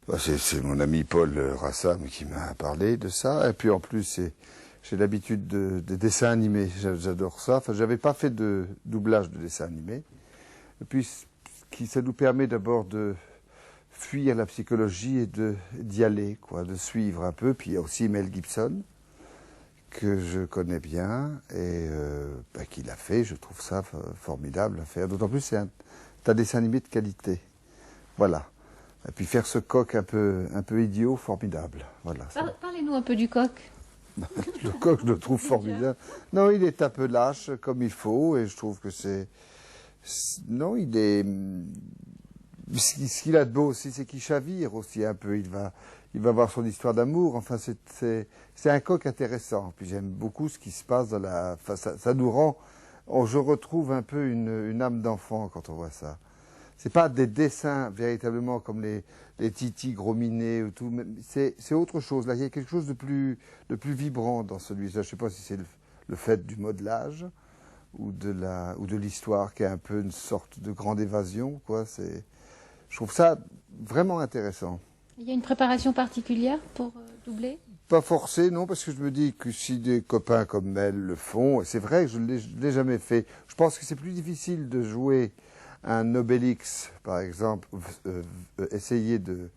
Bah, c'est mon ami Paul Rassam qui m'a parlé de ça. Et puis en plus, j'ai l'habitude des dessins animés. J'adore ça. Enfin, j'avais pas fait de doublage de dessins animés. Et puis, ça nous permet d'abord de fuir la psychologie et d'y aller, quoi, de suivre un peu. Puis il y a aussi Mel Gibson, que je connais bien et qui l'a fait. Je trouve ça formidable à faire. D'autant plus, c'est un dessin animé de qualité. Voilà. Et puis faire ce coq un peu idiot, formidable. Voilà. Parlez-nous un peu du coq. Le coq, je le trouve formidable. Non, il est un peu lâche, comme il faut, et je trouve que non, il est... Ce qu'il a de beau aussi, c'est qu'il chavire aussi un peu. Il va avoir son histoire d'amour. Enfin, c'est un coq intéressant. Puis j'aime beaucoup ce qui se passe dans la... Enfin, ça nous rend... je retrouve un peu une âme d'enfant quand on voit ça. C'est pas des dessins véritablement comme les titis gros minets ou tout, mais c'est autre chose. Là, il y a quelque chose de plus vibrant dans celui-là. Je sais pas si c'est le fait du modelage ou de l'histoire qui est un peu une sorte de grande évasion, quoi. Je trouve ça vraiment intéressant. Il y a une préparation particulière pour doubler? Pas forcé, non, parce que je me dis que si des copains comme elle le font, et c'est vrai que je ne l'ai jamais fait, je pense que c'est plus difficile de jouer un Obélix, par exemple, essayer de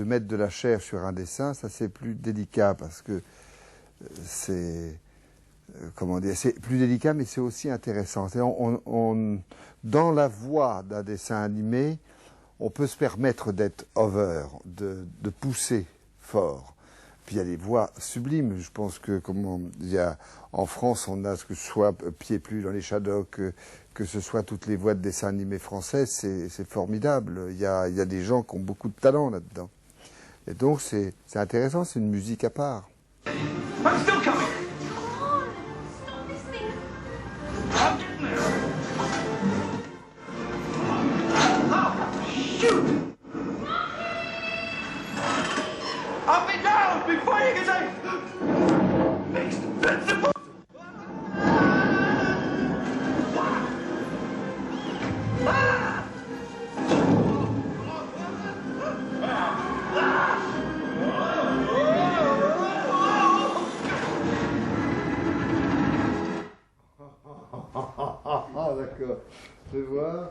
mettre de la chair sur un dessin, ça c'est plus délicat parce que c'est plus délicat, mais c'est aussi intéressant. Dans la voix d'un dessin animé, on peut se permettre d'être over, de pousser fort. Puis il y a des voix sublimes. Je pense que en France, on a que ce soit Pied-Plu dans les Shadocks, que ce soit toutes les voix de dessins animés français, c'est formidable. Il y a des gens qui ont beaucoup de talent là-dedans. Et donc c'est intéressant, c'est une musique à part. I'm still coming. Stop this thing. I'm getting there. Oh, shoot! Up and down before you can say. Makes invincible. Ah d'accord, je vais voir.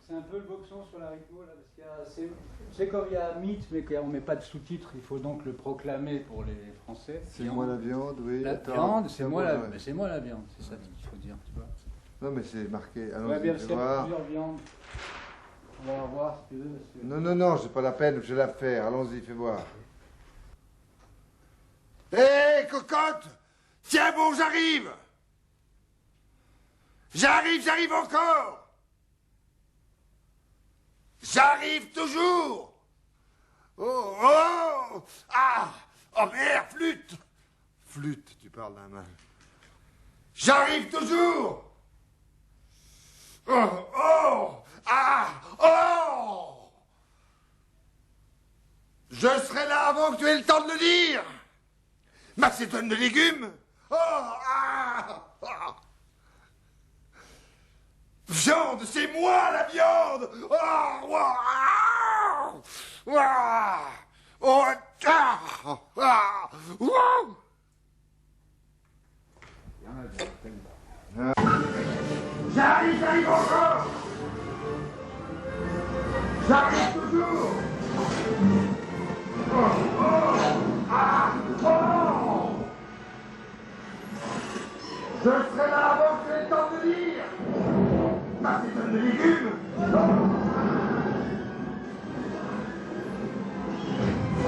C'est un peu le boxon sur l'haricot, là, parce qu'il y a, c'est comme il y a mythe, mais qu'on ne met pas de sous-titres, il faut donc le proclamer pour les Français. C'est moi la viande, oui. La viande, c'est moi la viande, c'est ça qu'il faut dire, tu vois. Non mais c'est marqué, allons-y, Ouais, bien, parce qu'il y a voir. plusieurs viandes. On va voir si tu veux. Non, c'est pas la peine, je vais la faire, allons-y, fais voir. Hé, cocotte! Tiens bon, j'arrive! J'arrive encore! J'arrive toujours! Oh, oh! Ah! Oh merde, flûte! Flûte, tu parles d'un mal. J'arrive toujours! Oh! Oh! Ah! Oh! Je serai là avant que tu aies le temps de le dire! Macédoine de légumes! Oh! Ah! Ah! Viande, c'est moi la viande! Oh! Oh! Ah! Oh! Ah! Ah! Oh! J'arrive encore! J'arrive toujours! Oh! Oh! Ah! Oh! Je serai là avant que tu aies le temps de lire! Macédoine de légumes!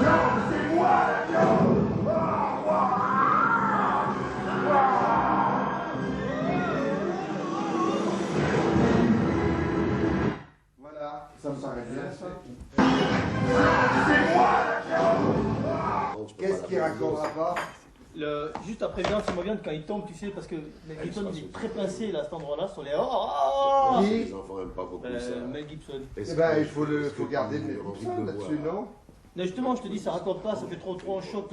Viande, c'est moi la viande! Oh! Oh! Voilà, ça me paraît bien ça. C'est moi la viande! Qu'est-ce qui raccordera pas? Juste après viande, c'est ma viande quand il tombe, tu sais, parce que Mel Gibson il est très pincé là, à cet endroit-là, sur les. Qui? Les enfants n'aiment pas beaucoup ça. Mel Gibson. Eh ben, il faut garder le Gibson là-dessus, non? Mais justement, je te dis, ça raccorde pas, ça fait trop en choc.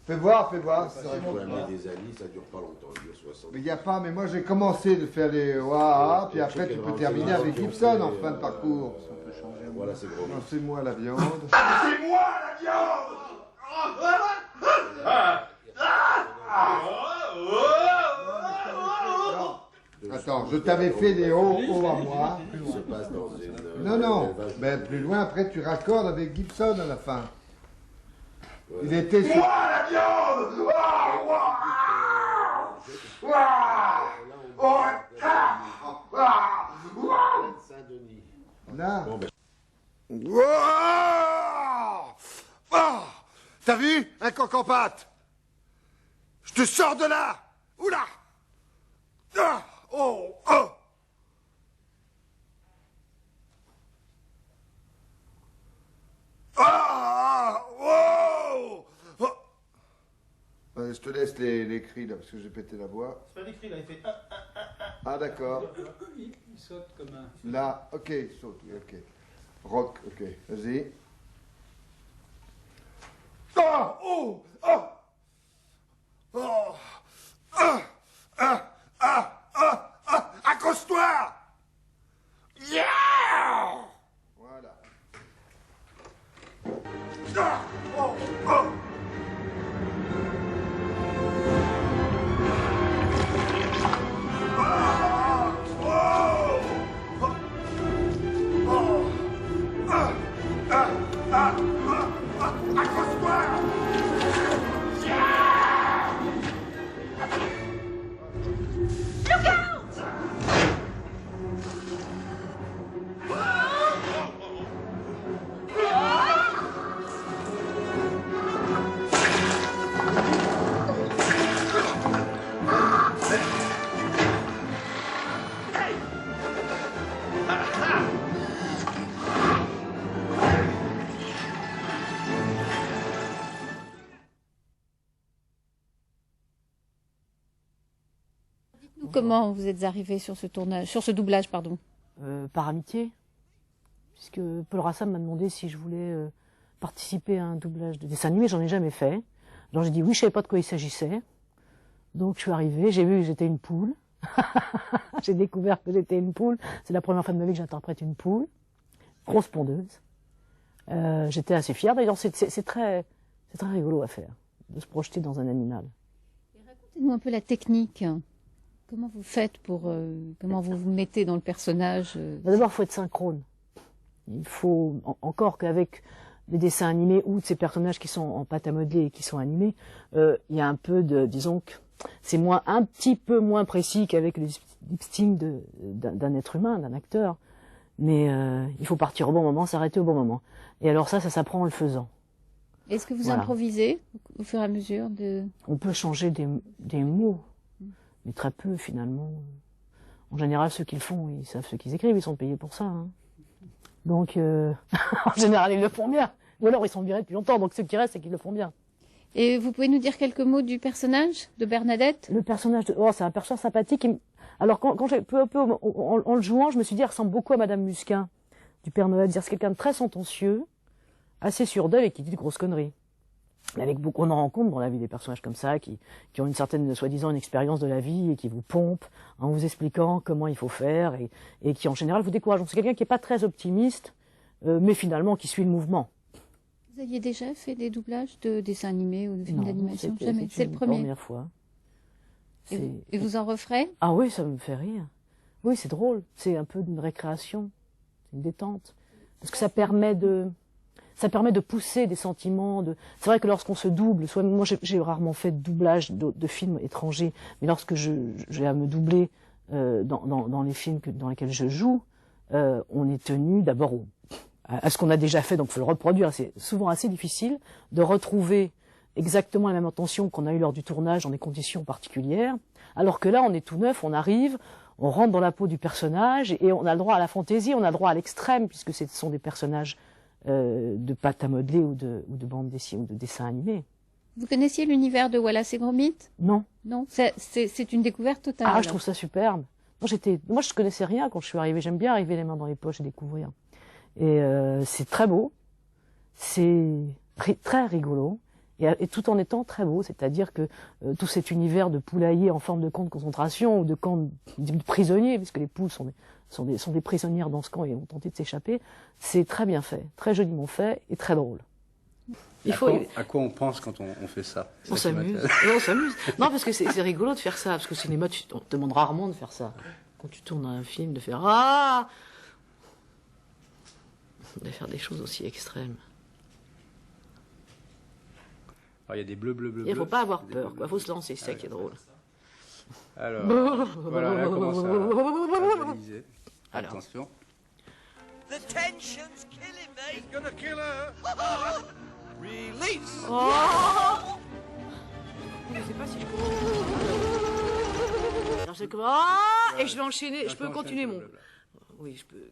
Fais voir, c'est vrai. Il faut amener des amis, ça dure pas longtemps, il dure 60. Mais il n'y a pas, mais moi j'ai commencé de faire les Waha, puis après tu peux terminer avec Gibson en fin de parcours. peut changer. Voilà, c'est gros. Non, c'est moi la viande. C'est moi la viande. Attends, je t'avais fait des hauts à moi. Il se passe dans une... Non, non, élevage. mais plus loin, après tu raccordes avec Gibson à la fin. Il était sur... Moi la viande. Saint-Denis. Là. Bon, ben, T'as vu un coq en pâte? Je te sors de là. Oula. Je te laisse les cris là, parce que j'ai pété la voix. C'est pas des cris, là, il fait Ah d'accord. Il saute comme un... Là, ok, saute, oui, ok. Rock, ok, vas-y. Accroche-toi. Yeah. Voilà. Comment vous êtes arrivé sur ce tournage, sur ce doublage, pardon? Par amitié, puisque Paul Rassam m'a demandé si je voulais participer à un doublage de dessin animé. J'en ai jamais fait. Alors j'ai dit oui, je savais pas de quoi il s'agissait. Donc je suis arrivée, j'ai vu que j'étais une poule. J'ai découvert que j'étais une poule. C'est la première fois de ma vie que j'interprète une poule, grosse pondeuse. J'étais assez fière. D'ailleurs, c'est très rigolo à faire, de se projeter dans un animal. Racontez-nous un peu la technique. Comment vous faites pour... comment vous vous mettez dans le personnage D'abord, il faut être synchrone. Il faut, encore qu'avec les dessins animés ou de ces personnages qui sont en pâte à modeler et qui sont animés, il y a un peu de... Disons que c'est un petit peu moins précis qu'avec le lip sync d'un être humain, d'un acteur. Mais il faut partir au bon moment, s'arrêter au bon moment. Et alors ça s'apprend en le faisant. Est-ce que vous Voilà. improvisez au fur et à mesure de... On peut changer des mots, mais très peu finalement. En général, ceux qui le font, ils savent ce qu'ils écrivent, ils sont payés pour ça. Hein. Donc, en général, ils le font bien. Ou alors, ils sont virés depuis longtemps, donc ce qui reste, c'est qu'ils le font bien. Et vous pouvez nous dire quelques mots du personnage de Bernadette? Le personnage c'est un personnage sympathique. Alors, quand j'ai peu à peu, en le jouant, je me suis dit, elle ressemble beaucoup à Madame Musquin, du Père Noël. C'est quelqu'un de très sentencieux, assez sûr d'elle et qui dit de grosses conneries. Avec beaucoup, on en rencontre dans la vie des personnages comme ça, qui ont une certaine, soi-disant, une expérience de la vie et qui vous pompent en vous expliquant comment il faut faire et qui, en général, vous découragent. C'est quelqu'un qui est pas très optimiste, mais finalement qui suit le mouvement. Vous aviez déjà fait des doublages de dessins animés ou de films Non, d'animation? Jamais. C'est le une premier. première fois. Et vous en referez? Ah oui, ça me fait rire. Oui, c'est drôle. C'est un peu une récréation, une détente, parce que ça permet de pousser des sentiments. C'est vrai que lorsqu'on se double, moi j'ai rarement fait de doublage de films étrangers, mais lorsque j'ai à me doubler dans les films dans lesquels je joue, on est tenu d'abord à ce qu'on a déjà fait, donc il faut le reproduire. C'est souvent assez difficile de retrouver exactement la même intention qu'on a eue lors du tournage dans des conditions particulières, alors que là on est tout neuf, on arrive, on rentre dans la peau du personnage et on a le droit à la fantaisie, on a le droit à l'extrême, puisque ce sont des personnages de pâte à modeler ou de bande dessinée ou de dessin animé. Vous connaissiez l'univers de Wallace et Gromit? Non. Non, c'est une découverte totale. Ah, je trouve ça superbe. Moi, je connaissais rien quand je suis arrivée. J'aime bien arriver les mains dans les poches et découvrir. Et c'est très beau, c'est très rigolo, et tout en étant très beau. C'est-à-dire que tout cet univers de poulailler en forme de camp de concentration ou de camp de prisonniers, puisque les poules sont des prisonnières dans ce camp et ont tenté de s'échapper. C'est très bien fait, très joliment fait et très drôle. À quoi on pense quand on fait ça? On s'amuse. On s'amuse. Non, parce que c'est rigolo de faire ça, parce qu'au cinéma, on te demande rarement de faire ça. Quand tu tournes un film, de faire ah, de faire des choses aussi extrêmes. Alors, il y a des bleus. Il ne faut pas avoir peur, il faut se lancer, c'est ça qui est drôle. Alors, voilà, là commence à analyser. Alors. Attention. The tension's killing me. He's gonna kill her. Release. Oh, je ne sais pas si je peux. Alors, c'est comme ah, et je vais enchaîner, je peux continuer mon. Oui, je peux.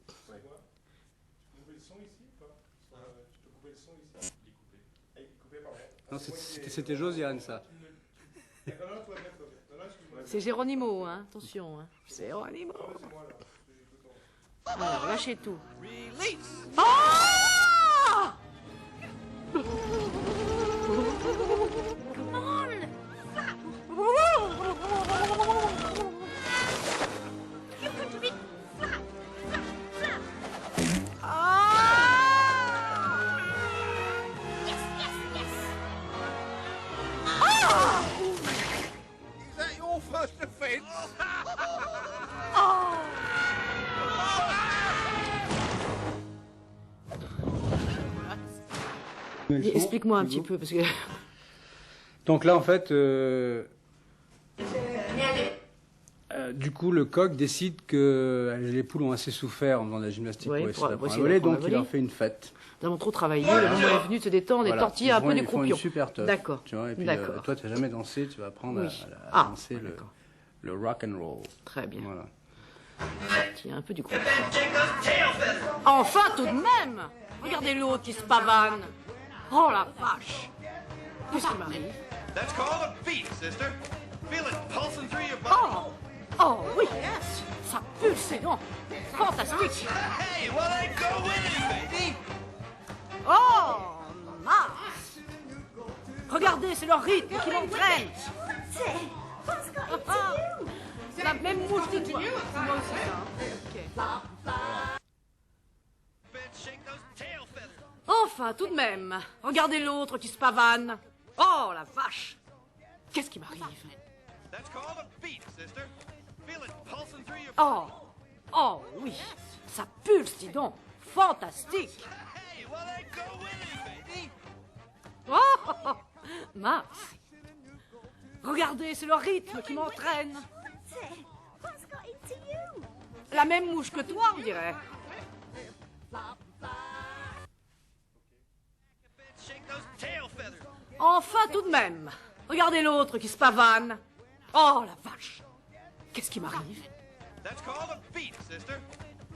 Non, c'était Josiane, ça. C'est Géronimo, hein, attention. Hein. C'est Géronimo. Alors, lâchez tout. Ah! First offense. Explique-moi un petit peu, parce que... Donc là, en fait, du coup, le coq décide que les poules ont assez souffert en faisant de la gymnastique Oui, pour essayer d'apprendre à essayer voler, d'apprendre donc à il leur voler. fait une fête. Nous avons trop travaillé, le moment est venu de se détendre et de tortiller un peu du Ils font croupion. une super teuf. D'accord. Tu vois, et puis D'accord. toi, tu n'as jamais dansé, tu vas apprendre Oui. à Ah, danser d'accord. le rock and roll. Très bien. Voilà. Tortiller un peu du croupion. Enfin, tout de même! Regardez l'autre qui se pavane. Oh la vache! Qu'est-ce qui m'arrive? That's called a beat, sister. Feel it pulsing through your body. Oh! Oh oui! Ça pulse, c'est bon! Fantastique! Hey, well then go with it, baby. Oh! Mince! Regardez, c'est leur rythme qui m'entraîne! Ah, c'est la même mouche que toi! C'est moi aussi, ça. Hein. Ok. Bitch, shake those tail feathers. Enfin, tout de même! Regardez l'autre qui se pavane! Oh la vache! Qu'est-ce qui m'arrive? That's called a beat, sister. Feel it pulsing through your Oh! Oh oui! Ça pulse, dis donc! Fantastique! Hey, well then go with it, baby. Oh! Mince! Regardez, c'est le rythme qui m'entraîne! La même mouche que toi, on dirait! Bitch, shake those tail feathers. Enfin, tout de même! Regardez l'autre qui se pavane! Oh la vache! Qu'est-ce qui m'arrive? That's called a beat, sister.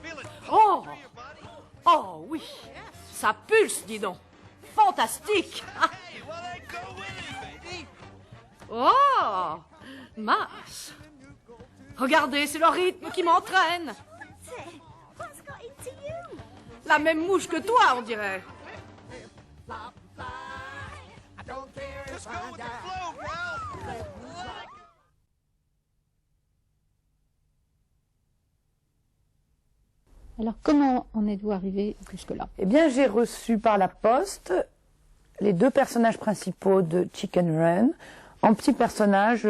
Feel it Oh! pulsing through your body. Oh oui! Ça pulse, dis donc! Fantastique! Ah, Hey, well then go with it, baby. oh! Mince! Regardez, c'est le rythme qui m'entraîne! La même mouche que toi, on dirait! Just go with the flow, girl. Alors, comment en êtes-vous arrivé jusque-là? Eh bien, j'ai reçu par la poste les deux personnages principaux de Chicken Run, en petits personnages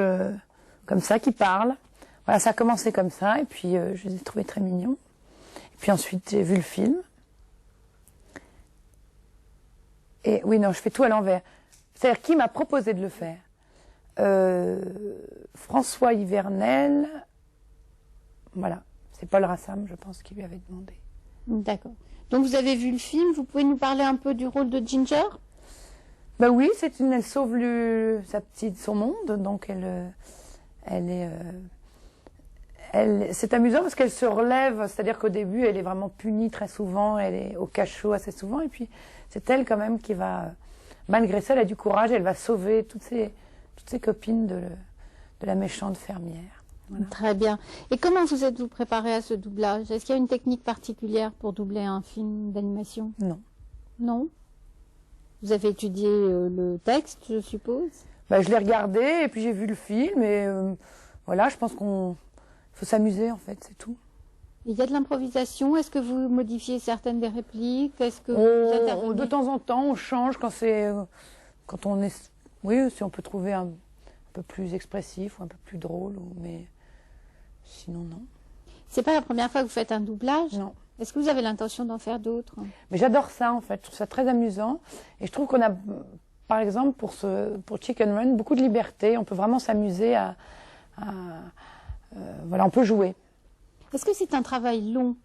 comme ça qui parlent. Voilà, ça a commencé comme ça, et puis je les ai trouvés très mignons. Et puis ensuite, j'ai vu le film. Et oui, non, je fais tout à l'envers. C'est-à-dire, qui m'a proposé de le faire? François Yvernel, voilà. C'est Paul Rassam, je pense, qui lui avait demandé. D'accord. Donc, vous avez vu le film, vous pouvez nous parler un peu du rôle de Ginger? Ben oui, elle sauve son monde, donc c'est amusant parce qu'elle se relève, c'est-à-dire qu'au début, elle est vraiment punie très souvent, elle est au cachot assez souvent, et puis c'est elle quand même qui va, malgré ça, elle a du courage, elle va sauver toutes ses copines de la méchante fermière. Voilà. Très bien. Et comment vous êtes-vous préparé à ce doublage? Est-ce qu'il y a une technique particulière pour doubler un film d'animation? Non. Non? Vous avez étudié le texte, je suppose? Ben, je l'ai regardé, et puis j'ai vu le film, et voilà, je pense faut s'amuser, en fait, c'est tout. Il y a de l'improvisation. Est-ce que vous modifiez certaines des répliques? Est-ce que vous intervenez? De temps en temps, on change quand on est, oui, si on peut trouver un peu plus expressif ou un peu plus drôle, mais sinon non. C'est pas la première fois que vous faites un doublage? Non. Est-ce que vous avez l'intention d'en faire d'autres? Mais j'adore ça en fait. Je trouve ça très amusant et je trouve qu'on a, par exemple, pour Chicken Run, beaucoup de liberté. On peut vraiment s'amuser voilà, on peut jouer. Est-ce que c'est un travail long?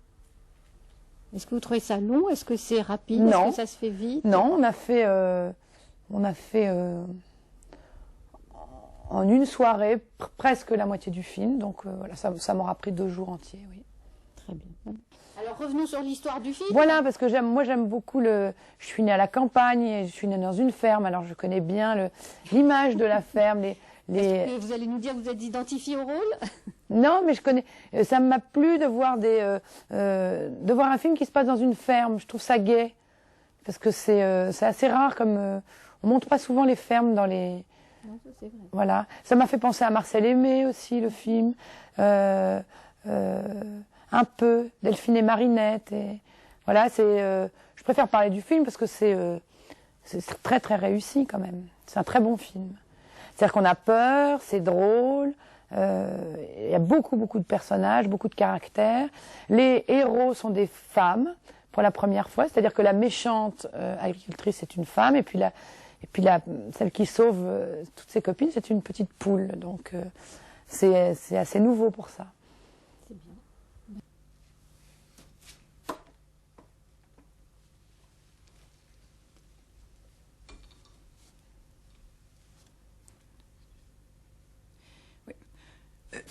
Est-ce que vous trouvez ça long? Est-ce que c'est rapide? Non. Est-ce que ça se fait vite? Non, on a fait en une soirée presque la moitié du film. Donc voilà, ça m'aura pris 2 jours entiers, oui. Très bien. Alors revenons sur l'histoire du film. Voilà, parce que j'aime beaucoup je suis née à la campagne, et je suis née dans une ferme, alors je connais bien l'image de la ferme, Est-ce que vous allez nous dire que vous êtes identifié au rôle? Non, mais je connais. Ça m'a plu de voir de voir un film qui se passe dans une ferme. Je trouve ça gai, parce que c'est assez rare, comme on montre pas souvent les fermes dans les. Non, ça, c'est vrai. Voilà, ça m'a fait penser à Marcel Aimé aussi, le film. Un peu Delphine et Marinette, et voilà. Je préfère parler du film parce que c'est très très réussi quand même. C'est un très bon film. C'est-à-dire qu'on a peur, c'est drôle, il y a beaucoup de personnages, beaucoup de caractères. Les héros sont des femmes pour la première fois, c'est-à-dire que la méchante agricultrice est une femme, et puis celle qui sauve toutes ses copines, c'est une petite poule. Donc c'est assez nouveau pour ça. C'est bien.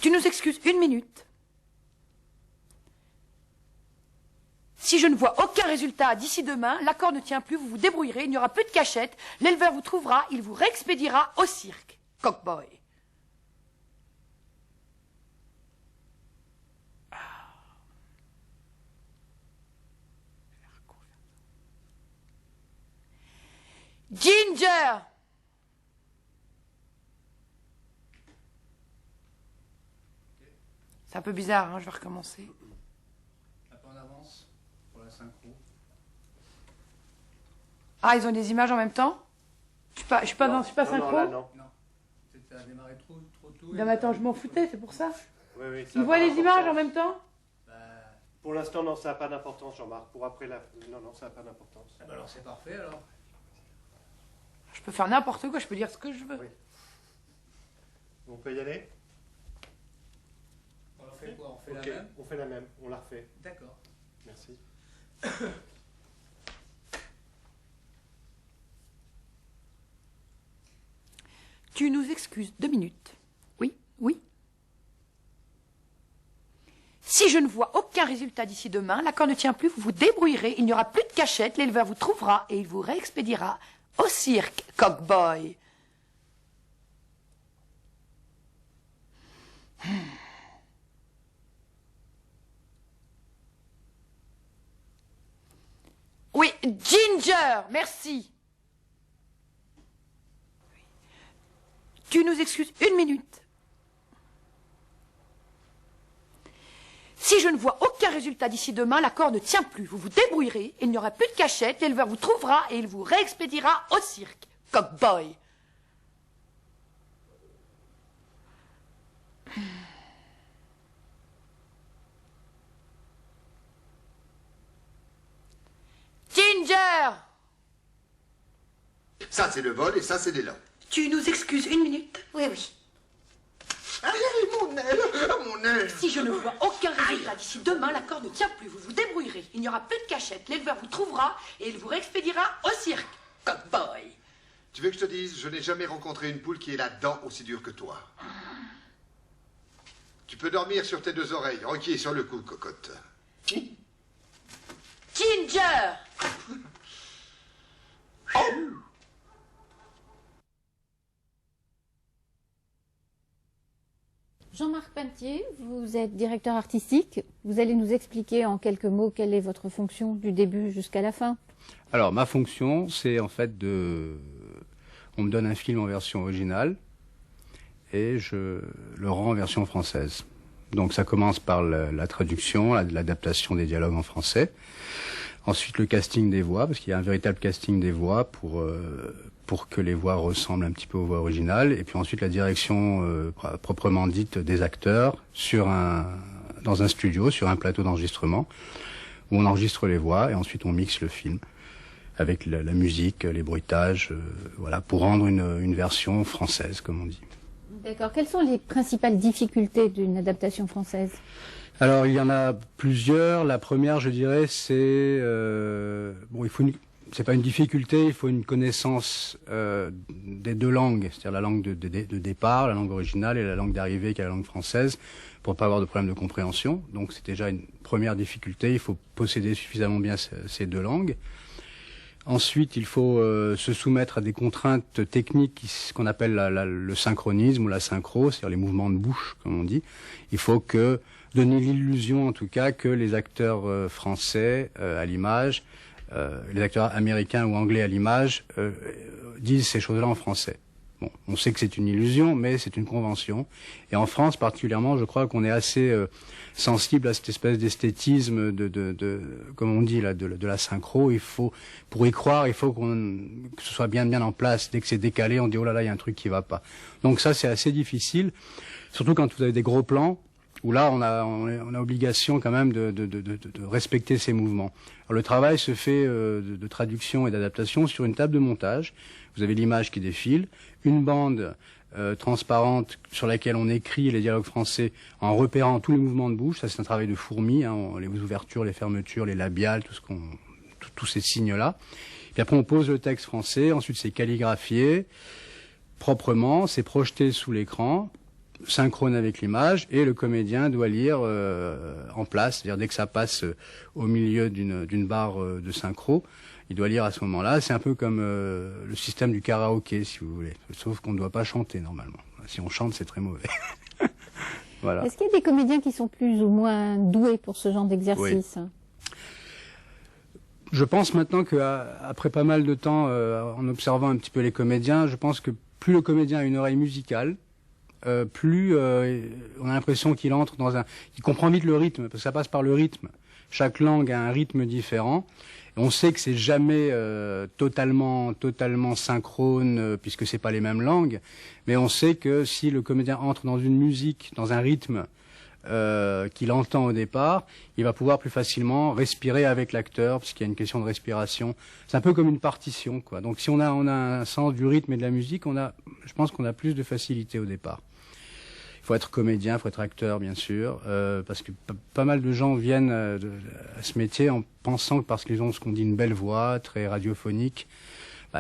Tu nous excuses 1 minute. Si je ne vois aucun résultat d'ici demain, l'accord ne tient plus, vous vous débrouillerez, il n'y aura plus de cachette, l'éleveur vous trouvera, il vous réexpédiera au cirque. Cockboy. Ginger! C'est un peu bizarre, hein, je vais recommencer. Un peu en avance pour la synchro. Ah, ils ont des images en même temps? Je suis pas synchro? Non, là, non. Non. C'était à démarrer trop tôt. Non, mais attends, je m'en foutais, c'est pour ça. Oui, oui, ça Ils a voient pas les images en d'importance. même temps? Pour l'instant, non, ça n'a pas d'importance, Jean-Marc. Pour après, non, ça n'a pas d'importance. Ah bah alors c'est parfait alors. Je peux faire n'importe quoi, je peux dire ce que je veux. Oui. On peut y aller? On fait quoi? On fait Ok, la même? on fait la même, on la refait. D'accord. Merci. Tu nous excuses 2 minutes. Oui, oui. Si je ne vois aucun résultat d'ici demain, l'accord ne tient plus, vous vous débrouillerez, il n'y aura plus de cachette, l'éleveur vous trouvera et il vous réexpédiera au cirque, Cockboy. Oui, Ginger, merci. Tu nous excuses 1 minute. Si je ne vois aucun résultat d'ici demain, l'accord ne tient plus. Vous vous débrouillerez, il n'y aura plus de cachette, l'éleveur vous trouvera et il vous réexpédiera au cirque. Cockboy. Ginger! Ça, c'est le vol et ça, c'est l'élan. Tu nous excuses 1 minute? Oui, oui. Mon aile! Mon aile! Si je ne vois aucun résultat d'ici demain, l'accord ne tient plus. Vous vous débrouillerez. Il n'y aura plus de cachette. L'éleveur vous trouvera et il vous réexpédiera au cirque. Cockboy. Tu veux que je te dise, je n'ai jamais rencontré une poule qui ait la dent aussi dure que toi. Tu peux dormir sur tes 2 oreilles, requier sur le cou, cocotte. Ginger! Jean-Marc Pentier, vous êtes directeur artistique. Vous allez nous expliquer en quelques mots quelle est votre fonction du début jusqu'à la fin. Alors, ma fonction, c'est en fait on me donne un film en version originale et je le rends en version française. Donc ça commence par la traduction, l'adaptation des dialogues en français. Ensuite le casting des voix, parce qu'il y a un véritable casting des voix pour que les voix ressemblent un petit peu aux voix originales. Et puis ensuite la direction proprement dite des acteurs dans un studio, sur un plateau d'enregistrement, où on enregistre les voix et ensuite on mixe le film avec la musique, les bruitages, voilà, pour rendre une version française, comme on dit. D'accord. Quelles sont les principales difficultés d'une adaptation française? Alors, il y en a plusieurs. La première, je dirais, c'est c'est pas une difficulté, il faut une connaissance des deux langues, c'est-à-dire la langue de départ, la langue originale, et la langue d'arrivée, qui est la langue française, pour pas avoir de problème de compréhension. Donc, c'est déjà une première difficulté. Il faut posséder suffisamment bien ces deux langues. Ensuite, il faut se soumettre à des contraintes techniques, qu'on appelle le synchronisme ou la synchro, c'est-à-dire les mouvements de bouche, comme on dit. Il faut donner l'illusion, en tout cas, que les acteurs français à l'image, les acteurs américains ou anglais à l'image, disent ces choses-là en français. Bon, on sait que c'est une illusion, mais c'est une convention. Et en France, particulièrement, je crois qu'on est assez sensible à cette espèce d'esthétisme comme on dit là, de la synchro. Pour y croire, il faut que ce soit bien en place. Dès que c'est décalé, on dit oh là là, il y a un truc qui va pas. Donc ça, c'est assez difficile, surtout quand vous avez des gros plans, où là, on a obligation quand même de respecter ces mouvements. Alors, le travail se fait de traduction et d'adaptation sur une table de montage. Vous avez l'image qui défile, une bande transparente sur laquelle on écrit les dialogues français en repérant tous les mouvements de bouche. Ça, c'est un travail de fourmi, hein, les ouvertures, les fermetures, les labiales, tous ces signes-là. Puis après, on pose le texte français. Ensuite, c'est calligraphié proprement, c'est projeté sous l'écran, synchrone avec l'image, et le comédien doit lire en place, c'est-à-dire dès que ça passe au milieu d'une barre de synchro, il doit lire à ce moment-là. C'est un peu comme le système du karaoké, si vous voulez, sauf qu'on ne doit pas chanter normalement. Si on chante, c'est très mauvais. Voilà. Est-ce qu'il y a des comédiens qui sont plus ou moins doués pour ce genre d'exercice? Oui. Je pense maintenant qu'après pas mal de temps, en observant un petit peu les comédiens, je pense que plus le comédien a une oreille musicale, plus on a l'impression qu'il entre il comprend vite le rythme, parce que ça passe par le rythme. Chaque langue a un rythme différent. Et on sait que c'est jamais totalement synchrone, puisque c'est pas les mêmes langues. Mais on sait que si le comédien entre dans une musique, dans un rythme qu'il entend au départ, il va pouvoir plus facilement respirer avec l'acteur, puisqu'il y a une question de respiration. C'est un peu comme une partition, quoi. Donc si on a un sens du rythme et de la musique, je pense qu'on a plus de facilité au départ. Il faut être comédien, il faut être acteur, bien sûr, parce que pas mal de gens viennent à ce métier en pensant que parce qu'ils ont ce qu'on dit une belle voix, très radiophonique,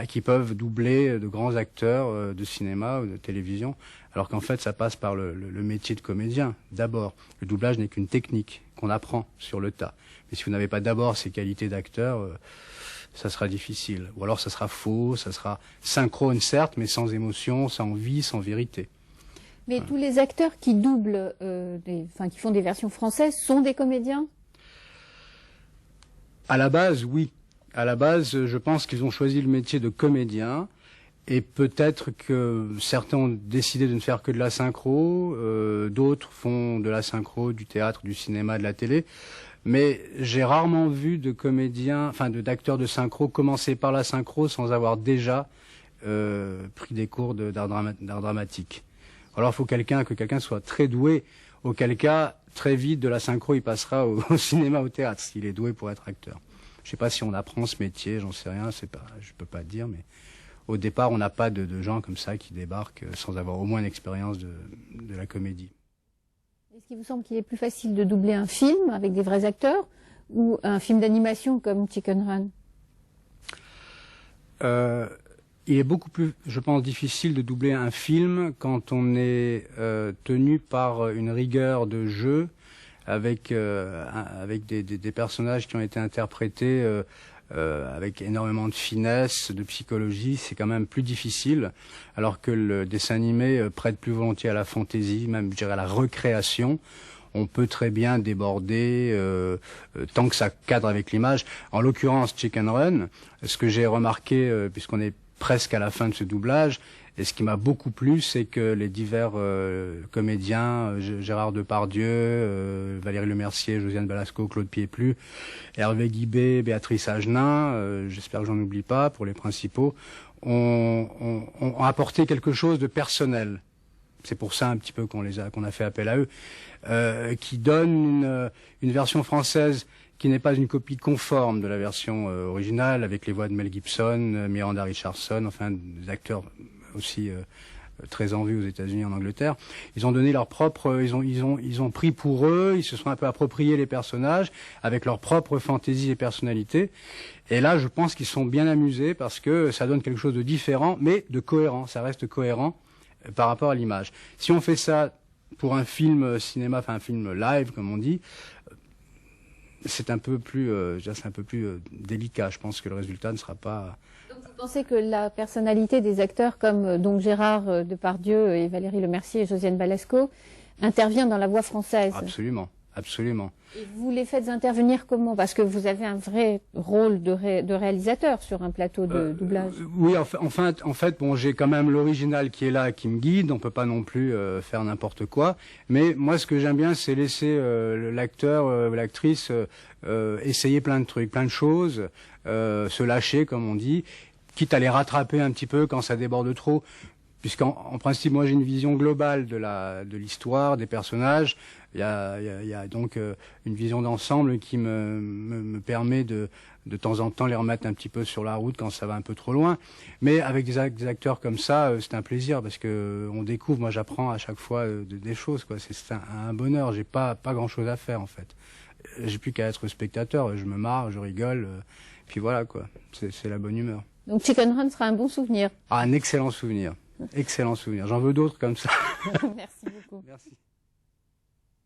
qu'ils peuvent doubler de grands acteurs de cinéma ou de télévision, alors qu'en fait ça passe par le métier de comédien d'abord. Le doublage n'est qu'une technique qu'on apprend sur le tas. Mais si vous n'avez pas d'abord ces qualités d'acteur, ça sera difficile. Ou alors ça sera faux, ça sera synchrone certes, mais sans émotion, sans vie, sans vérité. Mais tous les acteurs qui doublent, qui font des versions françaises, sont des comédiens? À la base, oui. À la base, je pense qu'ils ont choisi le métier de comédien, et peut-être que certains ont décidé de ne faire que de la synchro, d'autres font de la synchro, du théâtre, du cinéma, de la télé. Mais j'ai rarement vu de comédiens, d'acteurs de synchro commencer par la synchro sans avoir déjà pris des cours d'art dramatique. Alors il faut que quelqu'un soit très doué, auquel cas, très vite, de la synchro, il passera au cinéma, au théâtre, s'il est doué pour être acteur. Je ne sais pas si on apprend ce métier, j'en sais rien, je peux pas dire, mais au départ, on n'a pas de gens comme ça qui débarquent sans avoir au moins une expérience de la comédie. Est-ce qu'il vous semble qu'il est plus facile de doubler un film avec des vrais acteurs ou un film d'animation comme Chicken Run? Il est beaucoup plus, je pense, difficile de doubler un film quand on est tenu par une rigueur de jeu avec des personnages qui ont été interprétés avec énormément de finesse, de psychologie. C'est quand même plus difficile, alors que le dessin animé prête plus volontiers à la fantaisie, même je dirais à la recréation. On peut très bien déborder tant que ça cadre avec l'image. En l'occurrence, Chicken Run, ce que j'ai remarqué, puisqu'on est presque à la fin de ce doublage, Et ce qui m'a beaucoup plu, c'est que les divers comédiens, Gérard Depardieu, Valérie Lemercier, Josiane Balasco, Claude Pieplu, Hervé Guibé, Béatrice Agenin, j'espère que j'en oublie pas, pour les principaux, ont apporté quelque chose de personnel. C'est pour ça un petit peu qu'on a fait appel à eux, qui donne une version française qui n'est pas une copie conforme de la version originale, avec les voix de Mel Gibson, Miranda Richardson, enfin des acteurs aussi très en vue aux États-Unis, en Angleterre. Ils ont donné leur propre, ils ont pris pour eux, ils se sont un peu appropriés les personnages avec leur propre fantaisie et personnalité. Et là, je pense qu'ils sont bien amusés parce que ça donne quelque chose de différent, mais de cohérent. Ça reste cohérent par rapport à l'image. Si on fait ça pour un film cinéma, enfin un film live, comme on dit, c'est un peu plus, délicat. Je pense que le résultat ne sera pas. Donc vous pensez que la personnalité des acteurs comme donc Gérard Depardieu et Valérie Lemercier et Josiane Balasco intervient dans la voix française? Absolument, absolument. Et vous les faites intervenir comment? Parce que vous avez un vrai rôle de réalisateur sur un plateau de doublage. Oui, en fait, bon, j'ai quand même l'original qui est là, qui me guide. On peut pas non plus faire n'importe quoi. Mais moi, ce que j'aime bien, c'est laisser l'acteur, l'actrice essayer plein de trucs, plein de choses, se lâcher, comme on dit, quitte à les rattraper un petit peu quand ça déborde trop. Puisqu'en principe, moi, j'ai une vision globale de l'histoire, des personnages. Il y a donc une vision d'ensemble qui me permet de temps en temps les remettre un petit peu sur la route quand ça va un peu trop loin. Mais avec des acteurs comme ça, c'est un plaisir parce que on découvre. Moi, j'apprends à chaque fois des choses, quoi. C'est un bonheur. J'ai pas grand chose à faire en fait. J'ai plus qu'à être spectateur. Je me marre, je rigole, puis voilà quoi. C'est la bonne humeur. Donc Chicken Run sera un bon souvenir. Ah, un excellent souvenir. Excellent souvenir. J'en veux d'autres comme ça. Merci beaucoup. Merci.